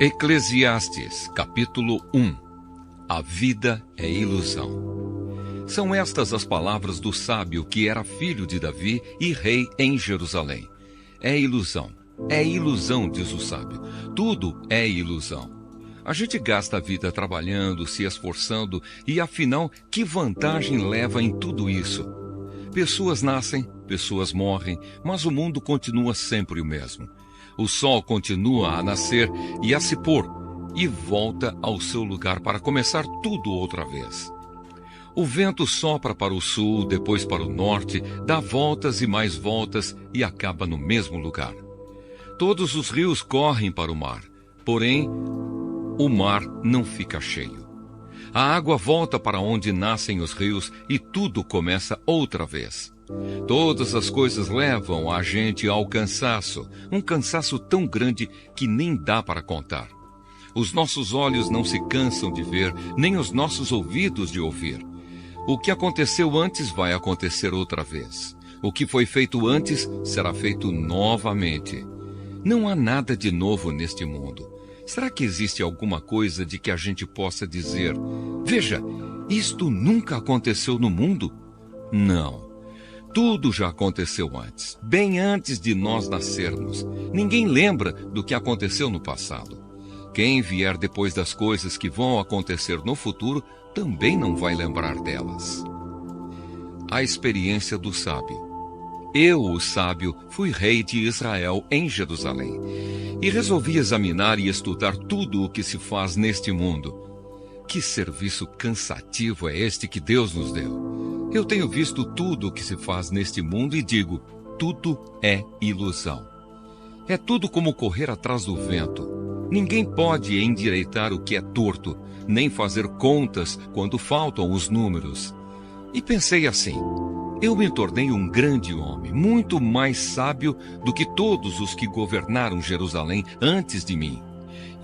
Eclesiastes, capítulo 1. A vida é ilusão. São estas as palavras do sábio que era filho de Davi e rei em Jerusalém. É ilusão, diz o sábio. Tudo é ilusão. A gente gasta a vida trabalhando, se esforçando, e afinal, que vantagem leva em tudo isso? Pessoas nascem, pessoas morrem, mas o mundo continua sempre o mesmo. O sol continua a nascer e a se pôr, e volta ao seu lugar para começar tudo outra vez. O vento sopra para o sul, depois para o norte, dá voltas e mais voltas e acaba no mesmo lugar. Todos os rios correm para o mar, porém, o mar não fica cheio. A água volta para onde nascem os rios e tudo começa outra vez. Todas as coisas levam a gente ao cansaço, um cansaço tão grande que nem dá para contar. Os nossos olhos não se cansam de ver, nem os nossos ouvidos de ouvir. O que aconteceu antes vai acontecer outra vez. O que foi feito antes será feito novamente. Não há nada de novo neste mundo. Será que existe alguma coisa de que a gente possa dizer: veja, isto nunca aconteceu no mundo? Não. Tudo já aconteceu antes, bem antes de nós nascermos. Ninguém lembra do que aconteceu no passado. Quem vier depois das coisas que vão acontecer no futuro também não vai lembrar delas. A experiência do sábio. Eu, o sábio, fui rei de Israel em Jerusalém e resolvi examinar e estudar tudo o que se faz neste mundo. Que serviço cansativo é este que Deus nos deu! Eu tenho visto tudo o que se faz neste mundo e digo, tudo é ilusão. É tudo como correr atrás do vento. Ninguém pode endireitar o que é torto, nem fazer contas quando faltam os números. E pensei assim, eu me tornei um grande homem, muito mais sábio do que todos os que governaram Jerusalém antes de mim.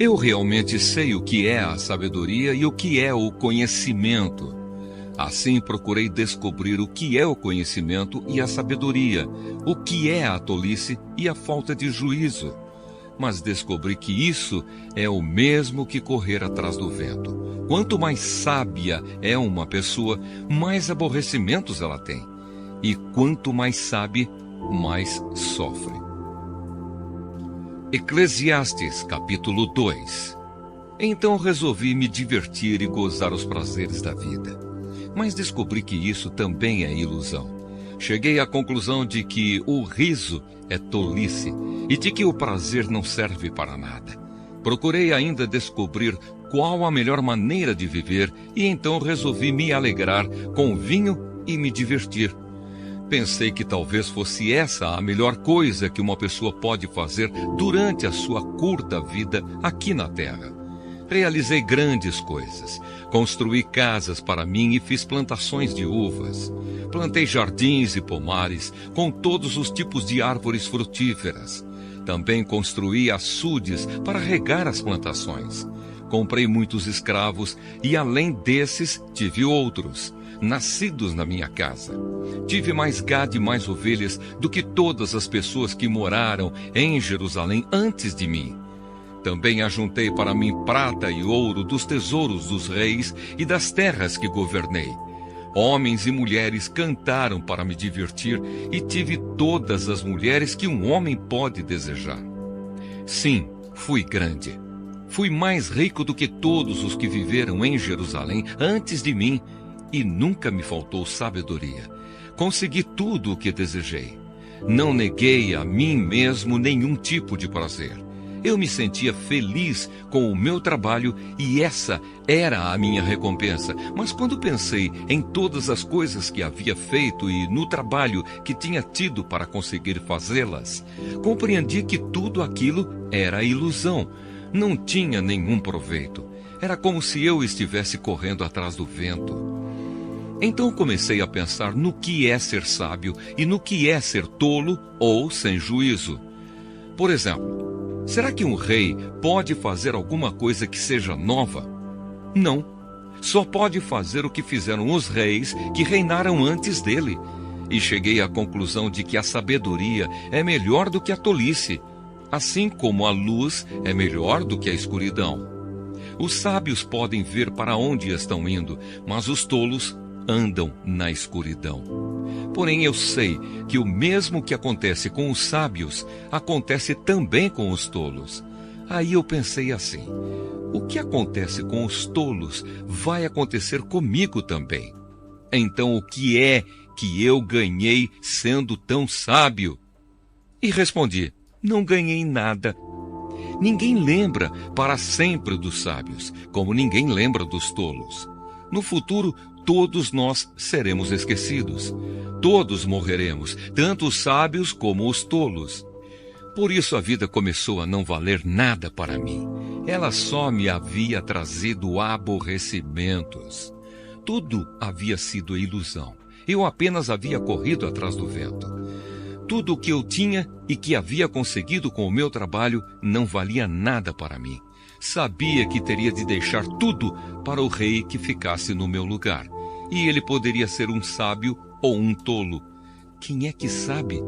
Eu realmente sei o que é a sabedoria e o que é o conhecimento. Assim procurei descobrir o que é o conhecimento e a sabedoria, o que é a tolice e a falta de juízo. Mas descobri que isso é o mesmo que correr atrás do vento. Quanto mais sábia é uma pessoa, mais aborrecimentos ela tem. E quanto mais sabe, mais sofre. Eclesiastes, capítulo 2. Então resolvi me divertir e gozar os prazeres da vida. Mas descobri que isso também é ilusão. Cheguei à conclusão de que o riso é tolice e de que o prazer não serve para nada. Procurei ainda descobrir qual a melhor maneira de viver e então resolvi me alegrar com vinho e me divertir. Pensei que talvez fosse essa a melhor coisa que uma pessoa pode fazer durante a sua curta vida aqui na Terra. Realizei grandes coisas. Construí casas para mim e fiz plantações de uvas. Plantei jardins e pomares com todos os tipos de árvores frutíferas. Também construí açudes para regar as plantações. Comprei muitos escravos e, além desses, tive outros, nascidos na minha casa. Tive mais gado e mais ovelhas do que todas as pessoas que moraram em Jerusalém antes de mim. Também ajuntei para mim prata e ouro dos tesouros dos reis e das terras que governei. Homens e mulheres cantaram para me divertir e tive todas as mulheres que um homem pode desejar. Sim, fui grande. Fui mais rico do que todos os que viveram em Jerusalém antes de mim e nunca me faltou sabedoria. Consegui tudo o que desejei. Não neguei a mim mesmo nenhum tipo de prazer. Eu me sentia feliz com o meu trabalho e essa era a minha recompensa. Mas quando pensei em todas as coisas que havia feito e no trabalho que tinha tido para conseguir fazê-las, compreendi que tudo aquilo era ilusão. Não tinha nenhum proveito. Era como se eu estivesse correndo atrás do vento. Então comecei a pensar no que é ser sábio e no que é ser tolo ou sem juízo. Por exemplo, será que um rei pode fazer alguma coisa que seja nova? Não. Só pode fazer o que fizeram os reis que reinaram antes dele. E cheguei à conclusão de que a sabedoria é melhor do que a tolice. assim como a luz é melhor do que a escuridão. Os sábios podem ver para onde estão indo, mas os tolos andam na escuridão. Porém, eu sei que o mesmo que acontece com os sábios, acontece também com os tolos. Aí eu pensei assim: o que acontece com os tolos vai acontecer comigo também. Então, o que é que eu ganhei sendo tão sábio? E respondi: não ganhei nada. Ninguém lembra para sempre dos sábios, como ninguém lembra dos tolos. No futuro, todos nós seremos esquecidos. Todos morreremos, tanto os sábios como os tolos. Por isso a vida começou a não valer nada para mim. Ela só me havia trazido aborrecimentos. Tudo havia sido ilusão. Eu apenas havia corrido atrás do vento. Tudo o que eu tinha e que havia conseguido com o meu trabalho não valia nada para mim. Sabia que teria de deixar tudo para o rei que ficasse no meu lugar. E ele poderia ser um sábio ou um tolo. Quem é que sabe?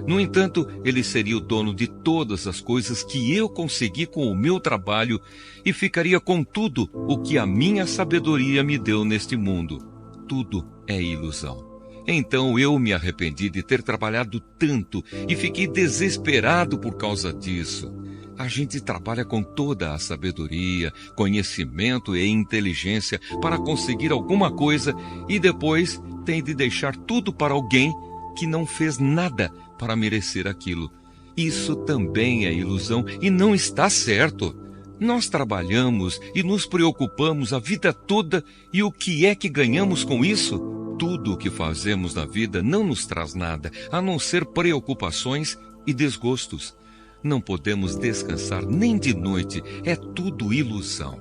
No entanto, ele seria o dono de todas as coisas que eu consegui com o meu trabalho e ficaria com tudo o que a minha sabedoria me deu neste mundo. Tudo é ilusão. Então eu me arrependi de ter trabalhado tanto e fiquei desesperado por causa disso. A gente trabalha com toda a sabedoria, conhecimento e inteligência para conseguir alguma coisa e depois tem de deixar tudo para alguém que não fez nada para merecer aquilo. Isso também é ilusão e não está certo. Nós trabalhamos e nos preocupamos a vida toda e o que é que ganhamos com isso? Tudo o que fazemos na vida não nos traz nada, a não ser preocupações e desgostos. Não podemos descansar nem de noite, é tudo ilusão.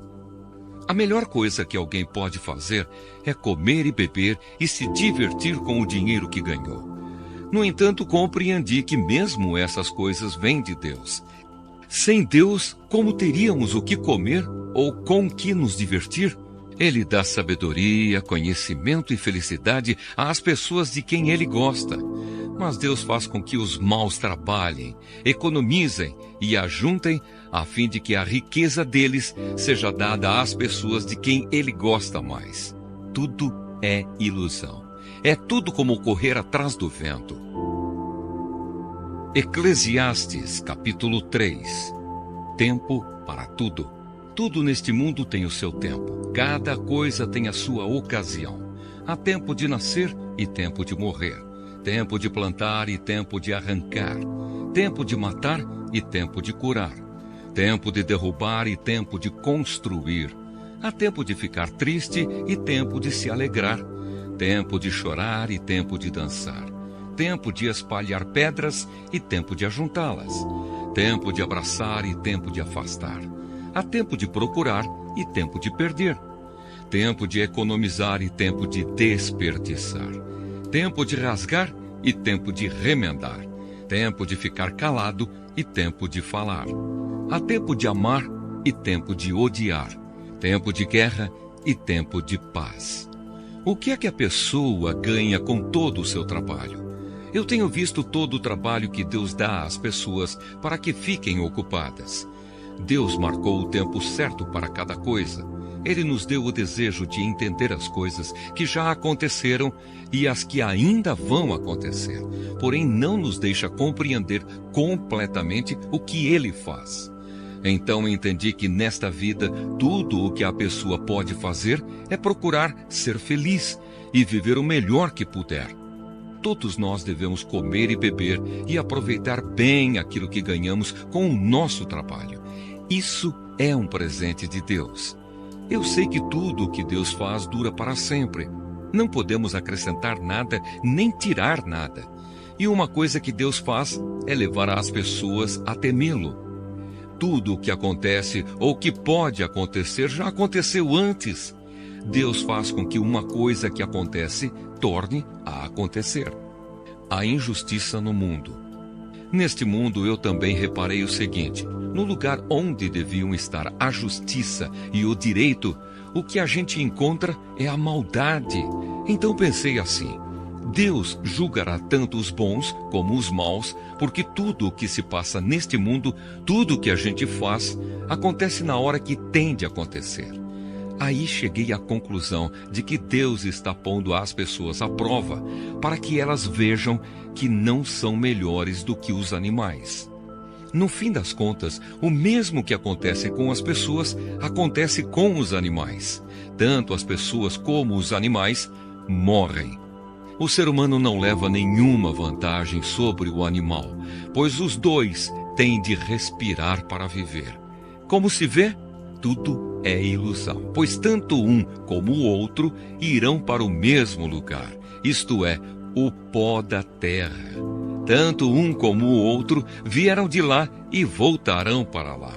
A melhor coisa que alguém pode fazer é comer e beber e se divertir com o dinheiro que ganhou. No entanto, compreendi que mesmo essas coisas vêm de Deus. Sem Deus, como teríamos o que comer ou com que nos divertir? Ele dá sabedoria, conhecimento e felicidade às pessoas de quem Ele gosta. Mas Deus faz com que os maus trabalhem, economizem e ajuntem, a fim de que a riqueza deles seja dada às pessoas de quem Ele gosta mais. Tudo é ilusão. É tudo como correr atrás do vento. Eclesiastes, capítulo 3. Tempo para tudo. Tudo neste mundo tem o seu tempo. Cada coisa tem a sua ocasião. Há tempo de nascer e tempo de morrer. Tempo de plantar e tempo de arrancar. Tempo de matar e tempo de curar. Tempo de derrubar e tempo de construir. Há tempo de ficar triste e tempo de se alegrar. Tempo de chorar e tempo de dançar. Tempo de espalhar pedras e tempo de ajuntá-las. Tempo de abraçar e tempo de afastar. Há tempo de procurar e tempo de perder. Tempo de economizar e tempo de desperdiçar. Tempo de rasgar e tempo de remendar. Tempo de ficar calado e tempo de falar. Há tempo de amar e tempo de odiar. Tempo de guerra e tempo de paz. O que é que a pessoa ganha com todo o seu trabalho? Eu tenho visto todo o trabalho que Deus dá às pessoas para que fiquem ocupadas. Deus marcou o tempo certo para cada coisa. Ele nos deu o desejo de entender as coisas que já aconteceram e as que ainda vão acontecer. Porém, não nos deixa compreender completamente o que Ele faz. Então entendi que nesta vida, tudo o que a pessoa pode fazer é procurar ser feliz e viver o melhor que puder. Todos nós devemos comer e beber e aproveitar bem aquilo que ganhamos com o nosso trabalho. Isso é um presente de Deus. Eu sei que tudo o que Deus faz dura para sempre. Não podemos acrescentar nada nem tirar nada. E uma coisa que Deus faz é levar as pessoas a temê-lo. Tudo o que acontece ou que pode acontecer já aconteceu antes. Deus faz com que uma coisa que acontece torne a acontecer. A injustiça no mundo. Neste mundo eu também reparei o seguinte: no lugar onde deviam estar a justiça e o direito, o que a gente encontra é a maldade. Então pensei assim: Deus julgará tanto os bons como os maus, porque tudo o que se passa neste mundo, tudo o que a gente faz, acontece na hora que tem de acontecer. Aí cheguei à conclusão de que Deus está pondo as pessoas à prova, para que elas vejam que não são melhores do que os animais. No fim das contas, o mesmo que acontece com as pessoas, acontece com os animais. Tanto as pessoas como os animais morrem. O ser humano não leva nenhuma vantagem sobre o animal, pois os dois têm de respirar para viver. Como se vê, tudo é ilusão, pois tanto um como o outro irão para o mesmo lugar, isto é, o pó da terra. Tanto um como o outro vieram de lá e voltarão para lá.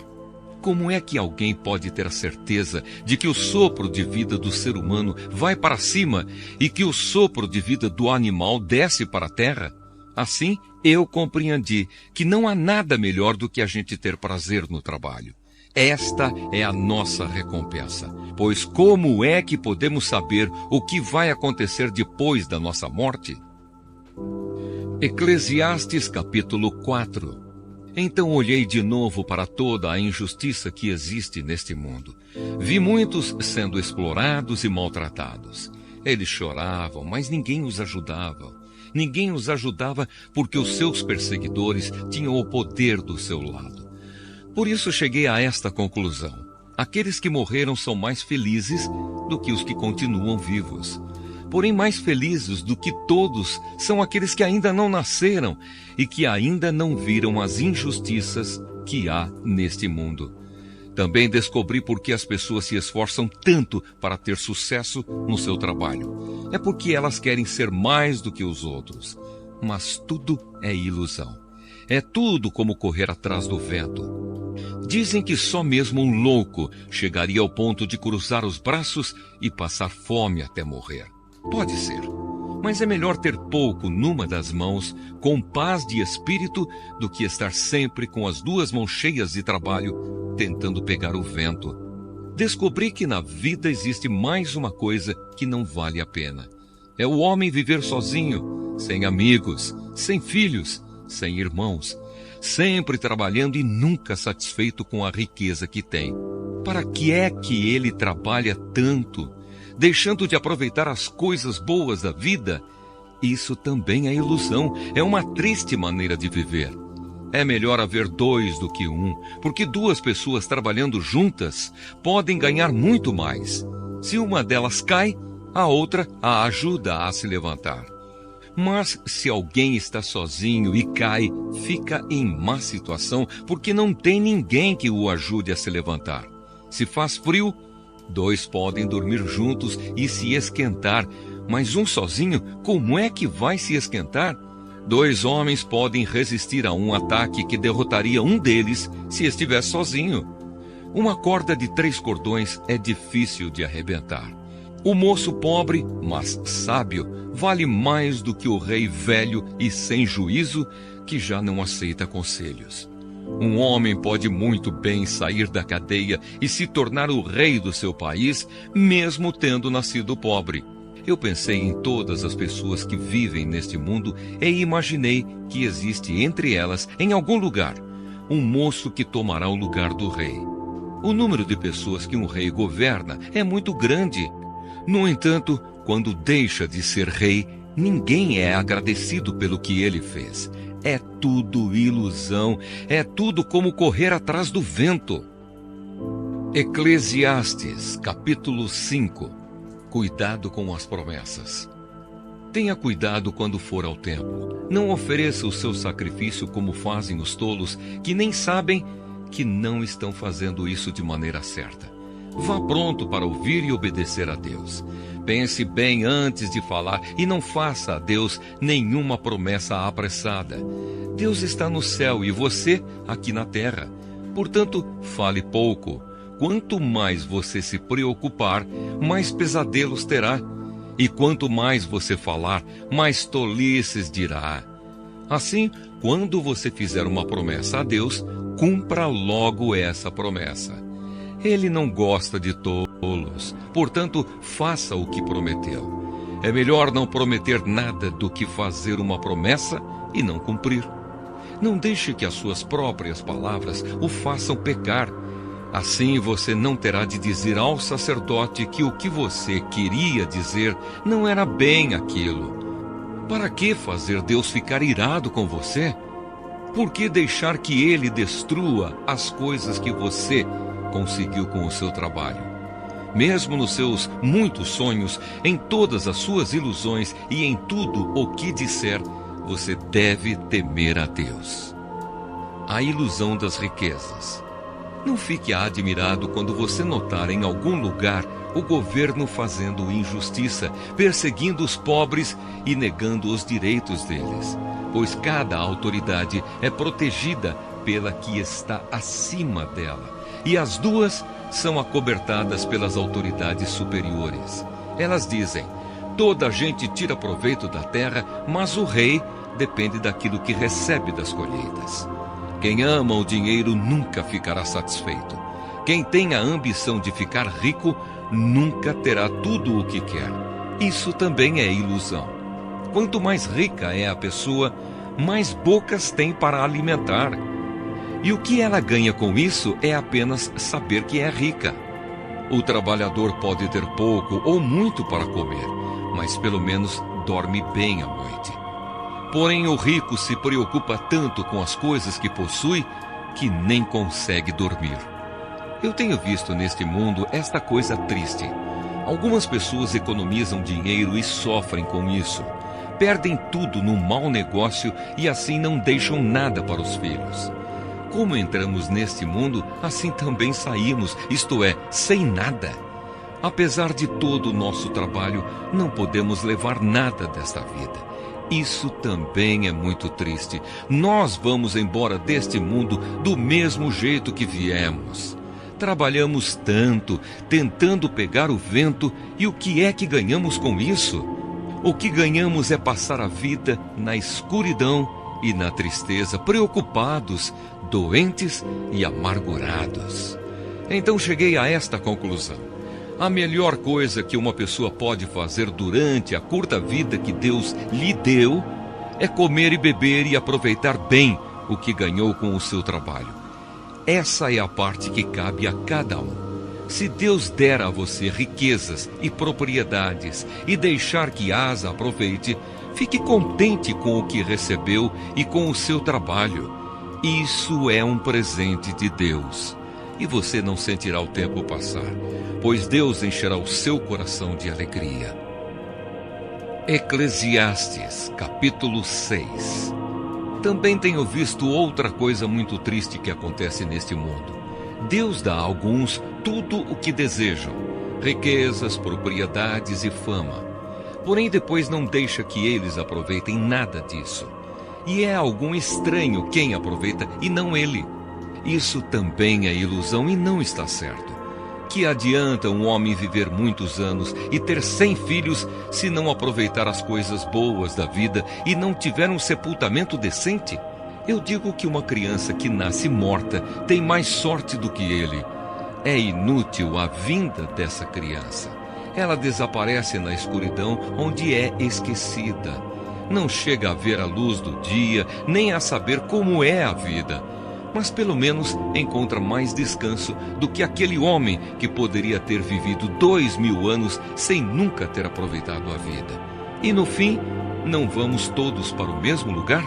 Como é que alguém pode ter a certeza de que o sopro de vida do ser humano vai para cima e que o sopro de vida do animal desce para a terra? Assim, eu compreendi que não há nada melhor do que a gente ter prazer no trabalho. Esta é a nossa recompensa, pois como é que podemos saber o que vai acontecer depois da nossa morte? Eclesiastes capítulo 4. Então olhei de novo para toda a injustiça que existe neste mundo. Vi muitos sendo explorados e maltratados. Eles choravam, mas ninguém os ajudava. Ninguém os ajudava porque os seus perseguidores tinham o poder do seu lado. Por isso cheguei a esta conclusão. Aqueles que morreram são mais felizes do que os que continuam vivos. Porém, mais felizes do que todos são aqueles que ainda não nasceram e que ainda não viram as injustiças que há neste mundo. Também descobri por que as pessoas se esforçam tanto para ter sucesso no seu trabalho. É porque elas querem ser mais do que os outros. Mas tudo é ilusão. É tudo como correr atrás do vento. Dizem que só mesmo um louco chegaria ao ponto de cruzar os braços e passar fome até morrer. Pode ser, mas é melhor ter pouco numa das mãos, com paz de espírito, do que estar sempre com as duas mãos cheias de trabalho, tentando pegar o vento. Descobri que na vida existe mais uma coisa que não vale a pena. É o homem viver sozinho, sem amigos, sem filhos, sem irmãos, sempre trabalhando e nunca satisfeito com a riqueza que tem. Para que é que ele trabalha tanto, deixando de aproveitar as coisas boas da vida? Isso também é ilusão, é uma triste maneira de viver. É melhor haver dois do que um, porque duas pessoas trabalhando juntas podem ganhar muito mais. Se uma delas cai, a outra a ajuda a se levantar. Mas se alguém está sozinho e cai, fica em má situação, porque não tem ninguém que o ajude a se levantar. Se faz frio, dois podem dormir juntos e se esquentar, mas um sozinho, como é que vai se esquentar? Dois homens podem resistir a um ataque que derrotaria um deles se estivesse sozinho. Uma corda de 3 cordões é difícil de arrebentar. O moço pobre, mas sábio, vale mais do que o rei velho e sem juízo, que já não aceita conselhos. Um homem pode muito bem sair da cadeia e se tornar o rei do seu país, mesmo tendo nascido pobre. Eu pensei em todas as pessoas que vivem neste mundo e imaginei que existe entre elas, em algum lugar, um moço que tomará o lugar do rei. O número de pessoas que um rei governa é muito grande. No entanto, quando deixa de ser rei, ninguém é agradecido pelo que ele fez. É tudo ilusão, é tudo como correr atrás do vento. Eclesiastes, capítulo 5. Cuidado com as promessas. Tenha cuidado quando for ao templo. Não ofereça o seu sacrifício como fazem os tolos, que nem sabem que não estão fazendo isso de maneira certa. Vá pronto para ouvir e obedecer a Deus. Pense bem antes de falar e não faça a Deus nenhuma promessa apressada. Deus está no céu e você aqui na terra. Portanto, fale pouco. Quanto mais você se preocupar, mais pesadelos terá. E quanto mais você falar, mais tolices dirá. Assim, quando você fizer uma promessa a Deus, cumpra logo essa promessa. Ele não gosta de tolos, portanto, faça o que prometeu. É melhor não prometer nada do que fazer uma promessa e não cumprir. Não deixe que as suas próprias palavras o façam pecar. Assim você não terá de dizer ao sacerdote que o que você queria dizer não era bem aquilo. Para que fazer Deus ficar irado com você? Por que deixar que Ele destrua as coisas que você conseguiu com o seu trabalho? Mesmo nos seus muitos sonhos, em todas as suas ilusões e em tudo o que disser, você deve temer a Deus. A ilusão das riquezas. Não fique admirado quando você notar em algum lugar o governo fazendo injustiça, perseguindo os pobres e negando os direitos deles, pois cada autoridade é protegida pela que está acima dela, e as duas são acobertadas pelas autoridades superiores. Elas dizem: toda a gente tira proveito da terra, mas o rei depende daquilo que recebe das colheitas. Quem ama o dinheiro nunca ficará satisfeito. Quem tem a ambição de ficar rico nunca terá tudo o que quer. Isso também é ilusão. Quanto mais rica é a pessoa, mais bocas tem para alimentar. E o que ela ganha com isso é apenas saber que é rica. O trabalhador pode ter pouco ou muito para comer, mas pelo menos dorme bem à noite. Porém, o rico se preocupa tanto com as coisas que possui que nem consegue dormir. Eu tenho visto neste mundo esta coisa triste. Algumas pessoas economizam dinheiro e sofrem com isso. Perdem tudo num mau negócio e assim não deixam nada para os filhos. Como entramos neste mundo, assim também saímos, isto é, sem nada. Apesar de todo o nosso trabalho, não podemos levar nada desta vida. Isso também é muito triste. Nós vamos embora deste mundo do mesmo jeito que viemos. Trabalhamos tanto, tentando pegar o vento, e o que é que ganhamos com isso? O que ganhamos é passar a vida na escuridão e na tristeza, preocupados, doentes e amargurados. Então cheguei a esta conclusão: a melhor coisa que uma pessoa pode fazer durante a curta vida que Deus lhe deu é comer e beber e aproveitar bem o que ganhou com o seu trabalho. Essa é a parte que cabe a cada um. Se Deus der a você riquezas e propriedades e deixar que as aproveite, fique contente com o que recebeu e com o seu trabalho. Isso é um presente de Deus. E você não sentirá o tempo passar, pois Deus encherá o seu coração de alegria. Eclesiastes, capítulo 6. Também tenho visto outra coisa muito triste que acontece neste mundo. Deus dá a alguns tudo o que desejam, riquezas, propriedades e fama. Porém, depois não deixa que eles aproveitem nada disso. E é algum estranho quem aproveita e não ele. Isso também é ilusão e não está certo. Que adianta um homem viver muitos anos e ter 100 filhos se não aproveitar as coisas boas da vida e não tiver um sepultamento decente? Eu digo que uma criança que nasce morta tem mais sorte do que ele. É inútil a vinda dessa criança. Ela desaparece na escuridão onde é esquecida. Não chega a ver a luz do dia, nem a saber como é a vida. Mas pelo menos encontra mais descanso do que aquele homem que poderia ter vivido 2000 anos sem nunca ter aproveitado a vida. E no fim, não vamos todos para o mesmo lugar?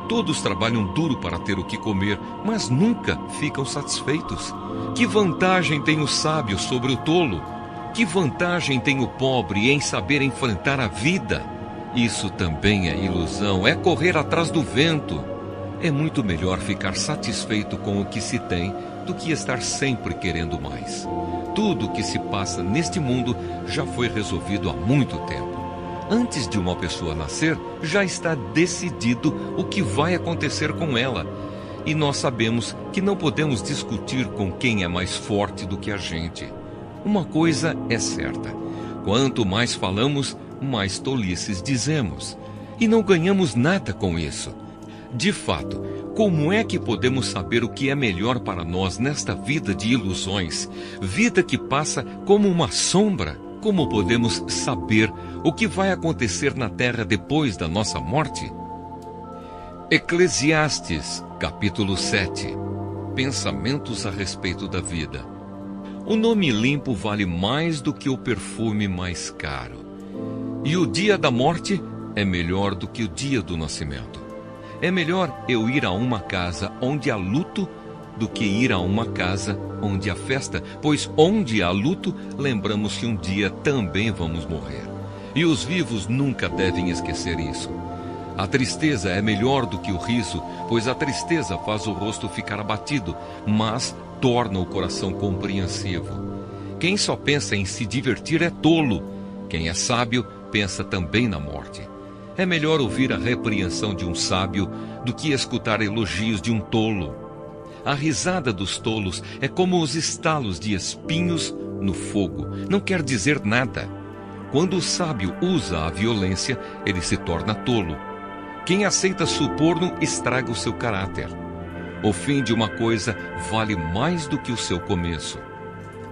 Todos trabalham duro para ter o que comer, mas nunca ficam satisfeitos. Que vantagem tem o sábio sobre o tolo? Que vantagem tem o pobre em saber enfrentar a vida? Isso também é ilusão, é correr atrás do vento. É muito melhor ficar satisfeito com o que se tem do que estar sempre querendo mais. Tudo o que se passa neste mundo já foi resolvido há muito tempo. Antes de uma pessoa nascer, já está decidido o que vai acontecer com ela. E nós sabemos que não podemos discutir com quem é mais forte do que a gente. Uma coisa é certa: quanto mais falamos, mais tolices dizemos. E não ganhamos nada com isso. De fato, como é que podemos saber o que é melhor para nós nesta vida de ilusões, vida que passa como uma sombra? como podemos saber o que vai acontecer na terra depois da nossa morte? Eclesiastes, capítulo 7. Pensamentos a respeito da vida. O nome limpo vale mais do que o perfume mais caro. E o dia da morte é melhor do que o dia do nascimento. É melhor eu ir a uma casa onde há luto do que ir a uma casa onde há festa, pois onde há luto, lembramos que um dia também vamos morrer. E os vivos nunca devem esquecer isso. A tristeza é melhor do que o riso, pois a tristeza faz o rosto ficar abatido, mas torna o coração compreensivo. Quem só pensa em se divertir é tolo. Quem é sábio pensa também na morte. É melhor ouvir a repreensão de um sábio do que escutar elogios de um tolo. A risada dos tolos é como os estalos de espinhos no fogo. Não quer dizer nada. Quando o sábio usa a violência, ele se torna tolo. Quem aceita suborno estraga o seu caráter. O fim de uma coisa vale mais do que o seu começo.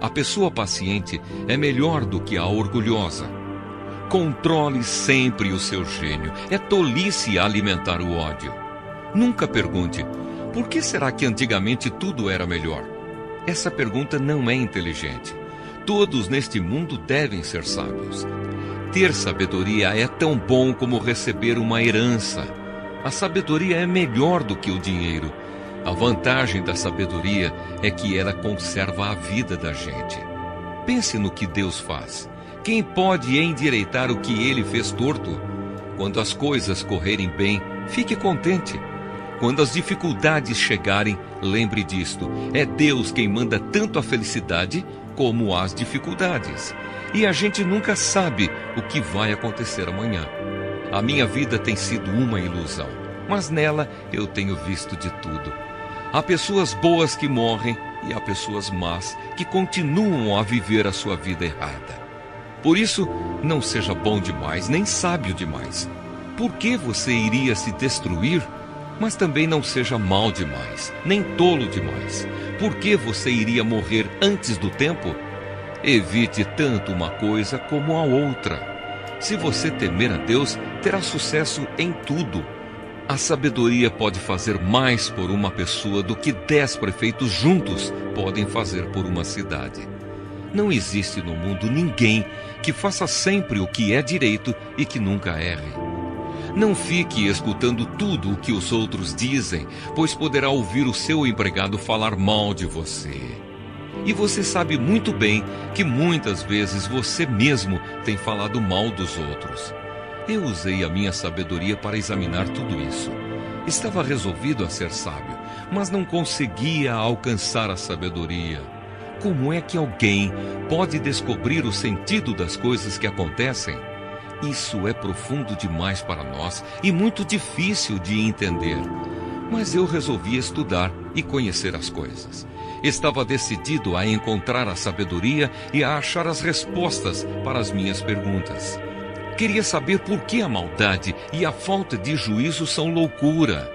A pessoa paciente é melhor do que a orgulhosa. Controle sempre o seu gênio. É tolice alimentar o ódio. Nunca pergunte: por que será que antigamente tudo era melhor? Essa pergunta não é inteligente. Todos neste mundo devem ser sábios. Ter sabedoria é tão bom como receber uma herança. A sabedoria é melhor do que o dinheiro. A vantagem da sabedoria é que ela conserva a vida da gente. Pense no que Deus faz. Quem pode endireitar o que Ele fez torto? Quando as coisas correrem bem, fique contente. Quando as dificuldades chegarem, lembre disto: é Deus quem manda tanto a felicidade como as dificuldades. E a gente nunca sabe o que vai acontecer amanhã. A minha vida tem sido uma ilusão, mas nela eu tenho visto de tudo. Há pessoas boas que morrem e há pessoas más que continuam a viver a sua vida errada. Por isso, não seja bom demais, nem sábio demais. Por que você iria se destruir? Mas também não seja mau demais, nem tolo demais. Por que você iria morrer antes do tempo? Evite tanto uma coisa como a outra. Se você temer a Deus, terá sucesso em tudo. A sabedoria pode fazer mais por uma pessoa do que 10 prefeitos juntos podem fazer por uma cidade. Não existe no mundo ninguém que faça sempre o que é direito e que nunca erre. Não fique escutando tudo o que os outros dizem, pois poderá ouvir o seu empregado falar mal de você. E você sabe muito bem que muitas vezes você mesmo tem falado mal dos outros. Eu usei a minha sabedoria para examinar tudo isso. Estava resolvido a ser sábio, mas não conseguia alcançar a sabedoria. Como é que alguém pode descobrir o sentido das coisas que acontecem? Isso é profundo demais para nós e muito difícil de entender. Mas eu resolvi estudar e conhecer as coisas. Estava decidido a encontrar a sabedoria e a achar as respostas para as minhas perguntas. Queria saber por que a maldade e a falta de juízo são loucura.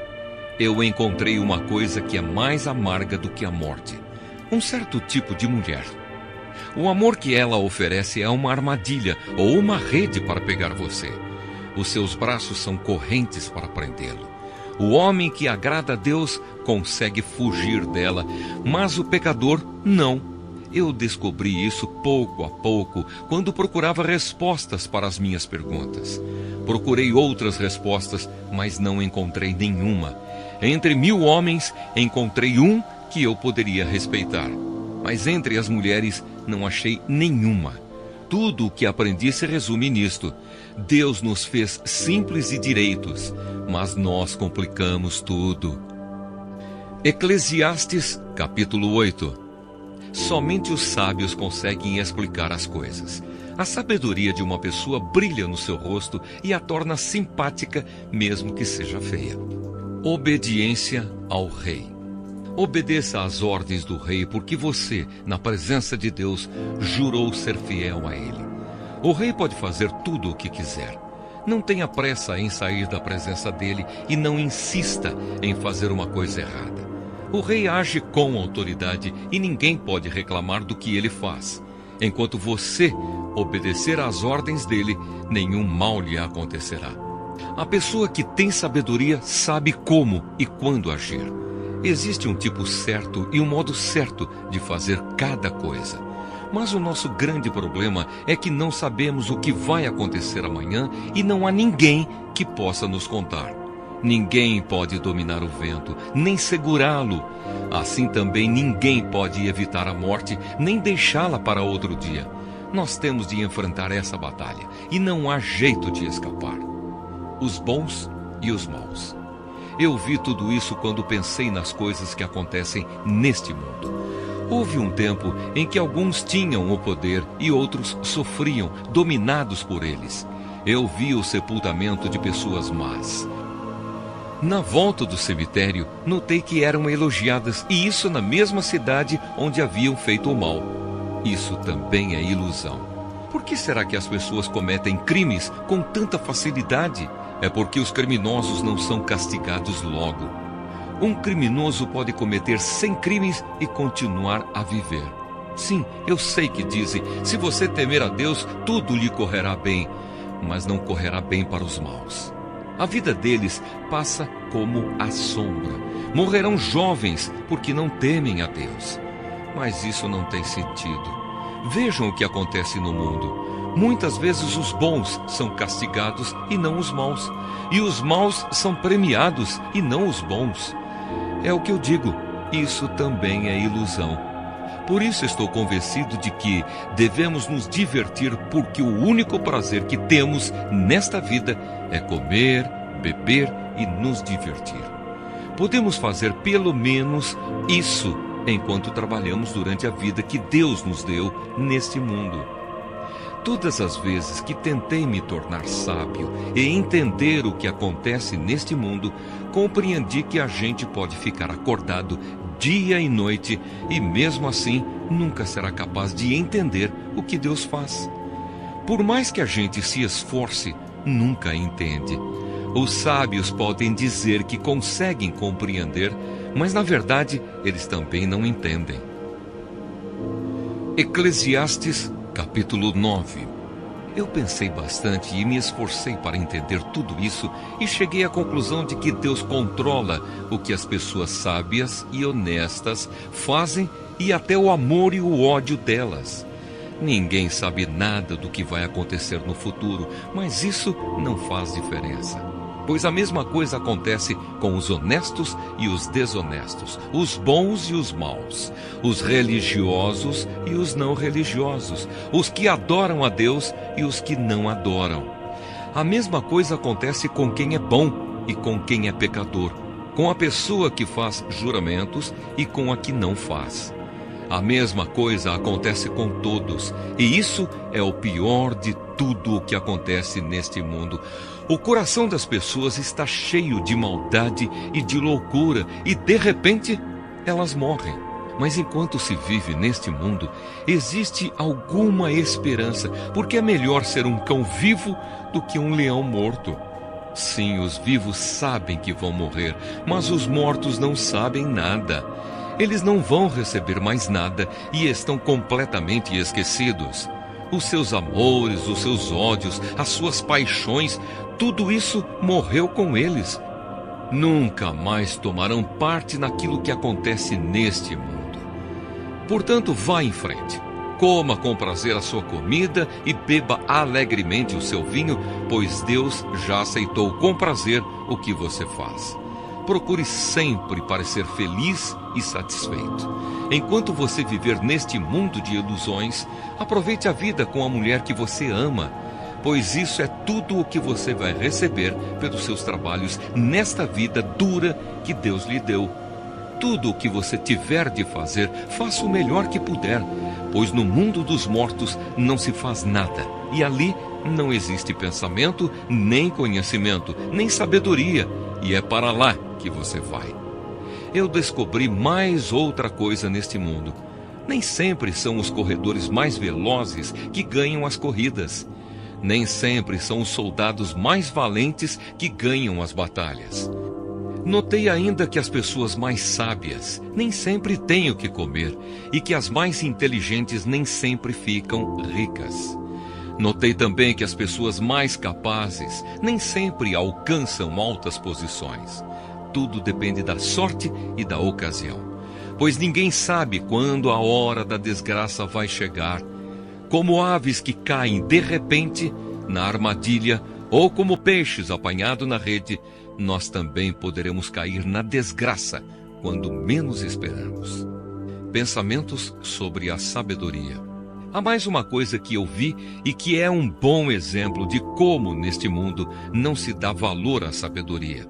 Eu encontrei uma coisa que é mais amarga do que a morte: um certo tipo de mulher. O amor que ela oferece é uma armadilha ou uma rede para pegar você. Os seus braços são correntes para prendê-lo. O homem que agrada a Deus consegue fugir dela, mas o pecador não. Eu descobri isso pouco a pouco, quando procurava respostas para as minhas perguntas. Procurei outras respostas, mas não encontrei nenhuma. Entre 1000 homens, encontrei um que eu poderia respeitar. Mas entre as mulheres, não achei nenhuma. Tudo o que aprendi se resume nisto: Deus nos fez simples e direitos, mas nós complicamos tudo. Eclesiastes, capítulo 8. Somente os sábios conseguem explicar as coisas. A sabedoria de uma pessoa brilha no seu rosto e a torna simpática, mesmo que seja feia. Obediência ao rei. Obedeça às ordens do rei, porque você, na presença de Deus, jurou ser fiel a ele. O rei pode fazer tudo o que quiser. Não tenha pressa em sair da presença dele e não insista em fazer uma coisa errada. O rei age com autoridade e ninguém pode reclamar do que ele faz. Enquanto você obedecer às ordens dele, nenhum mal lhe acontecerá. A pessoa que tem sabedoria sabe como e quando agir. Existe um tipo certo e um modo certo de fazer cada coisa. Mas o nosso grande problema é que não sabemos o que vai acontecer amanhã e não há ninguém que possa nos contar. Ninguém pode dominar o vento, nem segurá-lo. Assim também ninguém pode evitar a morte, nem deixá-la para outro dia. Nós temos de enfrentar essa batalha e não há jeito de escapar. Os bons e os maus. Eu vi tudo isso quando pensei nas coisas que acontecem neste mundo. Houve um tempo em que alguns tinham o poder e outros sofriam, dominados por eles. Eu vi o sepultamento de pessoas más. Na volta do cemitério, notei que eram elogiadas, e isso na mesma cidade onde haviam feito o mal. Isso também é ilusão. Por que será que as pessoas cometem crimes com tanta facilidade? É porque os criminosos não são castigados logo. Um criminoso pode cometer 100 crimes e continuar a viver. Sim, eu sei que dizem, se você temer a Deus, tudo lhe correrá bem, mas não correrá bem para os maus. A vida deles passa como a sombra. Morrerão jovens porque não temem a Deus. Mas isso não tem sentido. Vejam o que acontece no mundo. Muitas vezes os bons são castigados e não os maus. E os maus são premiados e não os bons. É o que eu digo, isso também é ilusão. Por isso estou convencido de que devemos nos divertir, porque o único prazer que temos nesta vida é comer, beber e nos divertir. Podemos fazer pelo menos isso enquanto trabalhamos durante a vida que Deus nos deu neste mundo. Todas as vezes que tentei me tornar sábio e entender o que acontece neste mundo, compreendi que a gente pode ficar acordado dia e noite e mesmo assim nunca será capaz de entender o que Deus faz. Por mais que a gente se esforce, nunca entende. Os sábios podem dizer que conseguem compreender, mas na verdade eles também não entendem. Eclesiastes capítulo 9. Eu pensei bastante e me esforcei para entender tudo isso e cheguei à conclusão de que Deus controla o que as pessoas sábias e honestas fazem e até o amor e o ódio delas. Ninguém sabe nada do que vai acontecer no futuro, mas isso não faz diferença. Pois a mesma coisa acontece com os honestos e os desonestos, os bons e os maus, os religiosos e os não religiosos, os que adoram a Deus e os que não adoram. A mesma coisa acontece com quem é bom e com quem é pecador, com a pessoa que faz juramentos e com a que não faz. A mesma coisa acontece com todos, e isso é o pior de tudo o que acontece neste mundo. O coração das pessoas está cheio de maldade e de loucura, e de repente elas morrem. Mas enquanto se vive neste mundo, existe alguma esperança, porque é melhor ser um cão vivo do que um leão morto. Sim, os vivos sabem que vão morrer, mas os mortos não sabem nada. Eles não vão receber mais nada e estão completamente esquecidos. Os seus amores, os seus ódios, as suas paixões, tudo isso morreu com eles. Nunca mais tomarão parte naquilo que acontece neste mundo. Portanto, vá em frente. Coma com prazer a sua comida e beba alegremente o seu vinho, pois Deus já aceitou com prazer o que você faz. Procure sempre parecer feliz e satisfeito. Enquanto você viver neste mundo de ilusões, aproveite a vida com a mulher que você ama, pois isso é tudo o que você vai receber pelos seus trabalhos nesta vida dura que Deus lhe deu. Tudo o que você tiver de fazer, faça o melhor que puder, pois no mundo dos mortos não se faz nada, e ali não existe pensamento, nem conhecimento, nem sabedoria, e é para lá que você vai. Eu descobri mais outra coisa neste mundo. Nem sempre são os corredores mais velozes que ganham as corridas. Nem sempre são os soldados mais valentes que ganham as batalhas. Notei ainda que as pessoas mais sábias nem sempre têm o que comer e que as mais inteligentes nem sempre ficam ricas. Notei também que as pessoas mais capazes nem sempre alcançam altas posições. Tudo depende da sorte e da ocasião, pois ninguém sabe quando a hora da desgraça vai chegar. Como aves que caem de repente na armadilha, ou como peixes apanhados na rede, nós também poderemos cair na desgraça quando menos esperamos. Pensamentos sobre a sabedoria. Há mais uma coisa que eu vi e que é um bom exemplo de como neste mundo não se dá valor à sabedoria.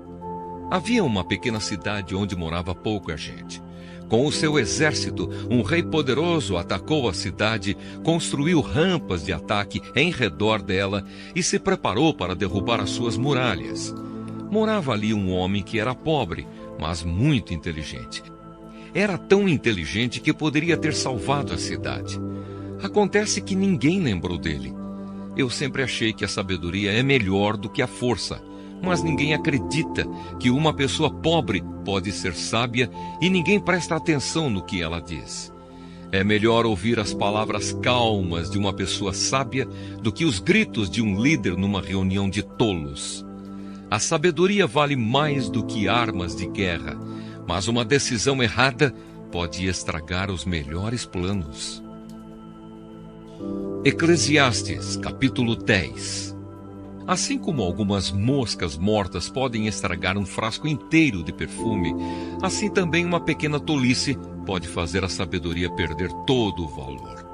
Havia uma pequena cidade onde morava pouca gente. Com o seu exército, um rei poderoso atacou a cidade, construiu rampas de ataque em redor dela e se preparou para derrubar as suas muralhas. Morava ali um homem que era pobre, mas muito inteligente. Era tão inteligente que poderia ter salvado a cidade. Acontece que ninguém lembrou dele. Eu sempre achei que a sabedoria é melhor do que a força, mas ninguém acredita que uma pessoa pobre pode ser sábia e ninguém presta atenção no que ela diz. É melhor ouvir as palavras calmas de uma pessoa sábia do que os gritos de um líder numa reunião de tolos. A sabedoria vale mais do que armas de guerra, mas uma decisão errada pode estragar os melhores planos. Eclesiastes, capítulo 10. Assim como algumas moscas mortas podem estragar um frasco inteiro de perfume, assim também uma pequena tolice pode fazer a sabedoria perder todo o valor.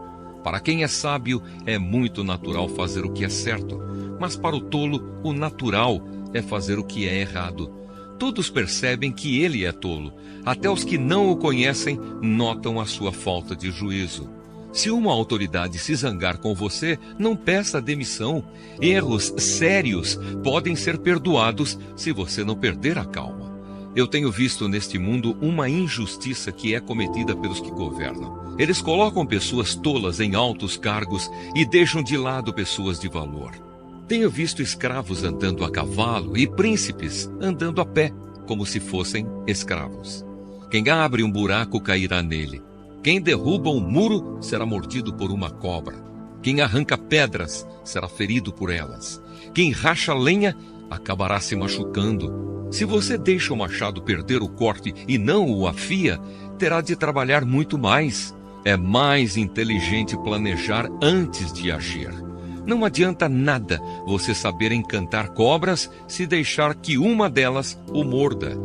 Para quem é sábio, é muito natural fazer o que é certo, mas para o tolo, o natural é fazer o que é errado. Todos percebem que ele é tolo, até os que não o conhecem notam a sua falta de juízo. Se uma autoridade se zangar com você, não peça demissão. Erros sérios podem ser perdoados se você não perder a calma. Eu tenho visto neste mundo uma injustiça que é cometida pelos que governam. Eles colocam pessoas tolas em altos cargos e deixam de lado pessoas de valor. Tenho visto escravos andando a cavalo e príncipes andando a pé, como se fossem escravos. Quem abre um buraco cairá nele. Quem derruba um muro será mordido por uma cobra. Quem arranca pedras será ferido por elas. Quem racha lenha acabará se machucando. Se você deixa o machado perder o corte e não o afia, terá de trabalhar muito mais. É mais inteligente planejar antes de agir. Não adianta nada você saber encantar cobras se deixar que uma delas o morda.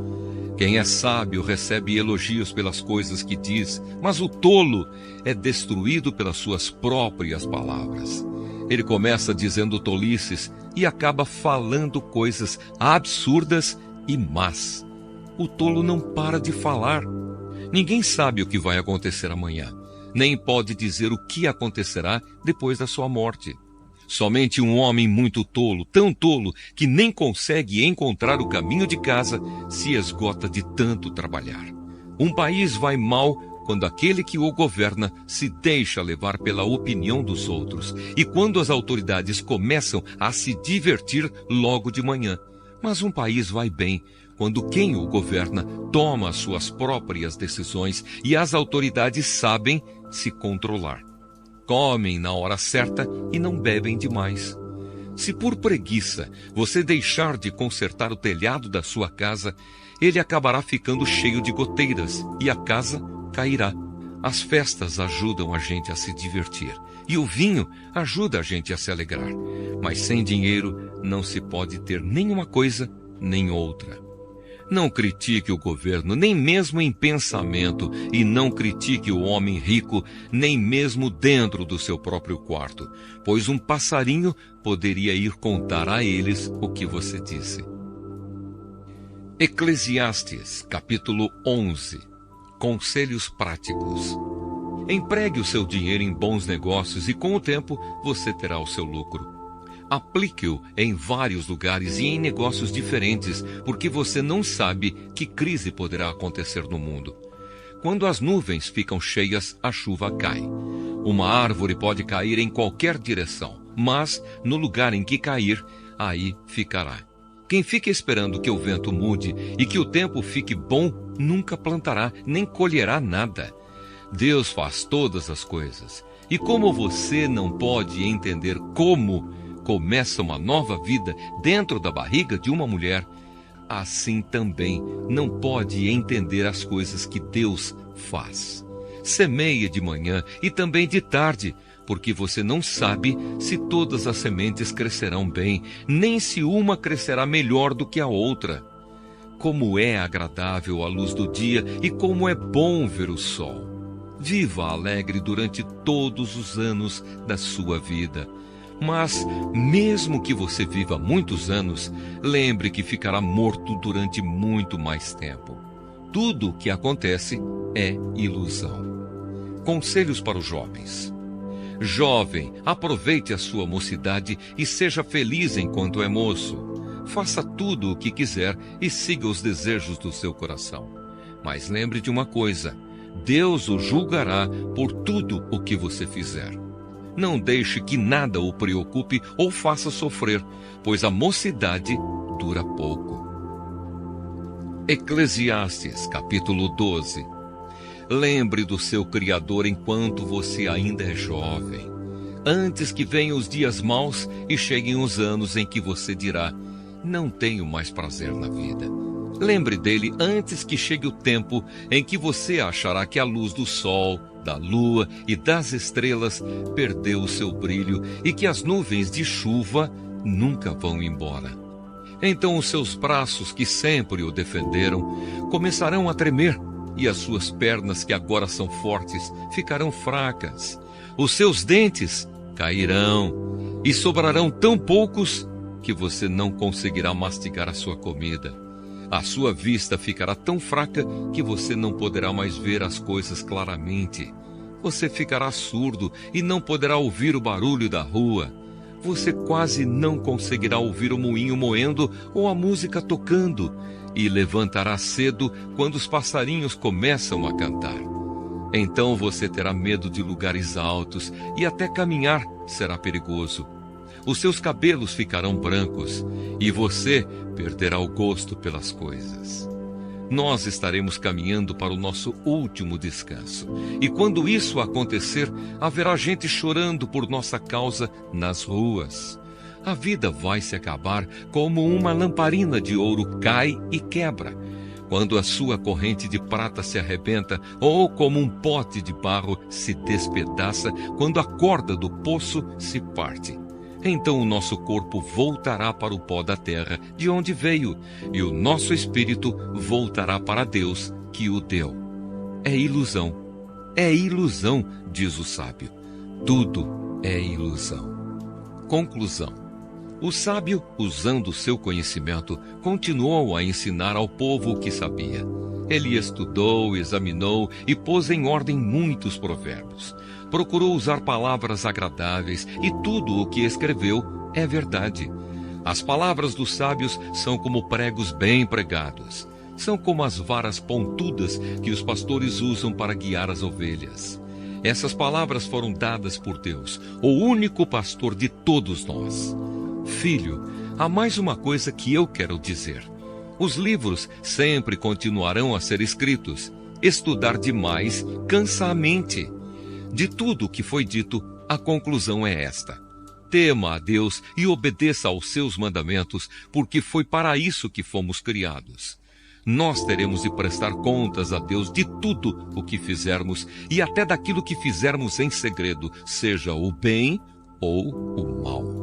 Quem é sábio recebe elogios pelas coisas que diz, mas o tolo é destruído pelas suas próprias palavras. Ele começa dizendo tolices e acaba falando coisas absurdas e más. O tolo não para de falar. Ninguém sabe o que vai acontecer amanhã, nem pode dizer o que acontecerá depois da sua morte. Somente um homem muito tolo, tão tolo que nem consegue encontrar o caminho de casa, se esgota de tanto trabalhar. Um país vai mal quando aquele que o governa se deixa levar pela opinião dos outros e quando as autoridades começam a se divertir logo de manhã. Mas um país vai bem quando quem o governa toma as suas próprias decisões e as autoridades sabem se controlar. Comem na hora certa e não bebem demais. Se por preguiça você deixar de consertar o telhado da sua casa, ele acabará ficando cheio de goteiras e a casa cairá. As festas ajudam a gente a se divertir e o vinho ajuda a gente a se alegrar. Mas sem dinheiro não se pode ter nenhuma coisa nem outra. Não critique o governo, nem mesmo em pensamento, e não critique o homem rico, nem mesmo dentro do seu próprio quarto, pois um passarinho poderia ir contar a eles o que você disse. Eclesiastes, capítulo 11. Conselhos práticos. Empregue o seu dinheiro em bons negócios e com o tempo você terá o seu lucro. Aplique-o em vários lugares e em negócios diferentes, porque você não sabe que crise poderá acontecer no mundo. Quando as nuvens ficam cheias, a chuva cai. Uma árvore pode cair em qualquer direção, mas no lugar em que cair, aí ficará. Quem fica esperando que o vento mude e que o tempo fique bom, nunca plantará nem colherá nada. Deus faz todas as coisas. E como você não pode entender como começa uma nova vida dentro da barriga de uma mulher, assim também não pode entender as coisas que Deus faz. Semeia de manhã e também de tarde, porque você não sabe se todas as sementes crescerão bem, nem se uma crescerá melhor do que a outra. Como é agradável a luz do dia e como é bom ver o sol. Viva alegre durante todos os anos da sua vida. Mas, mesmo que você viva muitos anos, lembre que ficará morto durante muito mais tempo. Tudo o que acontece é ilusão. Conselhos para os jovens. Jovem, aproveite a sua mocidade e seja feliz enquanto é moço. Faça tudo o que quiser e siga os desejos do seu coração. Mas lembre de uma coisa: Deus o julgará por tudo o que você fizer. Não deixe que nada o preocupe ou faça sofrer, pois a mocidade dura pouco. Eclesiastes, capítulo 12. Lembre do seu Criador enquanto você ainda é jovem, antes que venham os dias maus e cheguem os anos em que você dirá: não tenho mais prazer na vida. Lembre dele antes que chegue o tempo em que você achará que a luz do sol, da lua e das estrelas perdeu o seu brilho e que as nuvens de chuva nunca vão embora. Então os seus braços, que sempre o defenderam, começarão a tremer, e as suas pernas, que agora são fortes, ficarão fracas. Os seus dentes cairão e sobrarão tão poucos que você não conseguirá mastigar a sua comida. A sua vista ficará tão fraca que você não poderá mais ver as coisas claramente. Você ficará surdo e não poderá ouvir o barulho da rua. Você quase não conseguirá ouvir o moinho moendo ou a música tocando, e levantará cedo quando os passarinhos começam a cantar. Então você terá medo de lugares altos e até caminhar será perigoso. Os seus cabelos ficarão brancos e você perderá o gosto pelas coisas. Nós estaremos caminhando para o nosso último descanso. E quando isso acontecer, haverá gente chorando por nossa causa nas ruas. A vida vai se acabar como uma lamparina de ouro cai e quebra, quando a sua corrente de prata se arrebenta, ou como um pote de barro se despedaça quando a corda do poço se parte. Então o nosso corpo voltará para o pó da terra, de onde veio, e o nosso espírito voltará para Deus, que o deu. É ilusão, diz o sábio. Tudo é ilusão. Conclusão. O sábio, usando o seu conhecimento, continuou a ensinar ao povo o que sabia. Ele estudou, examinou e pôs em ordem muitos provérbios. Procurou usar palavras agradáveis e tudo o que escreveu é verdade. As palavras dos sábios são como pregos bem pregados. São como as varas pontudas que os pastores usam para guiar as ovelhas. Essas palavras foram dadas por Deus, o único pastor de todos nós. Filho, há mais uma coisa que eu quero dizer. Os livros sempre continuarão a ser escritos. Estudar demais cansa a mente. De tudo o que foi dito, a conclusão é esta: tema a Deus e obedeça aos seus mandamentos, porque foi para isso que fomos criados. Nós teremos de prestar contas a Deus de tudo o que fizermos e até daquilo que fizermos em segredo, seja o bem ou o mal.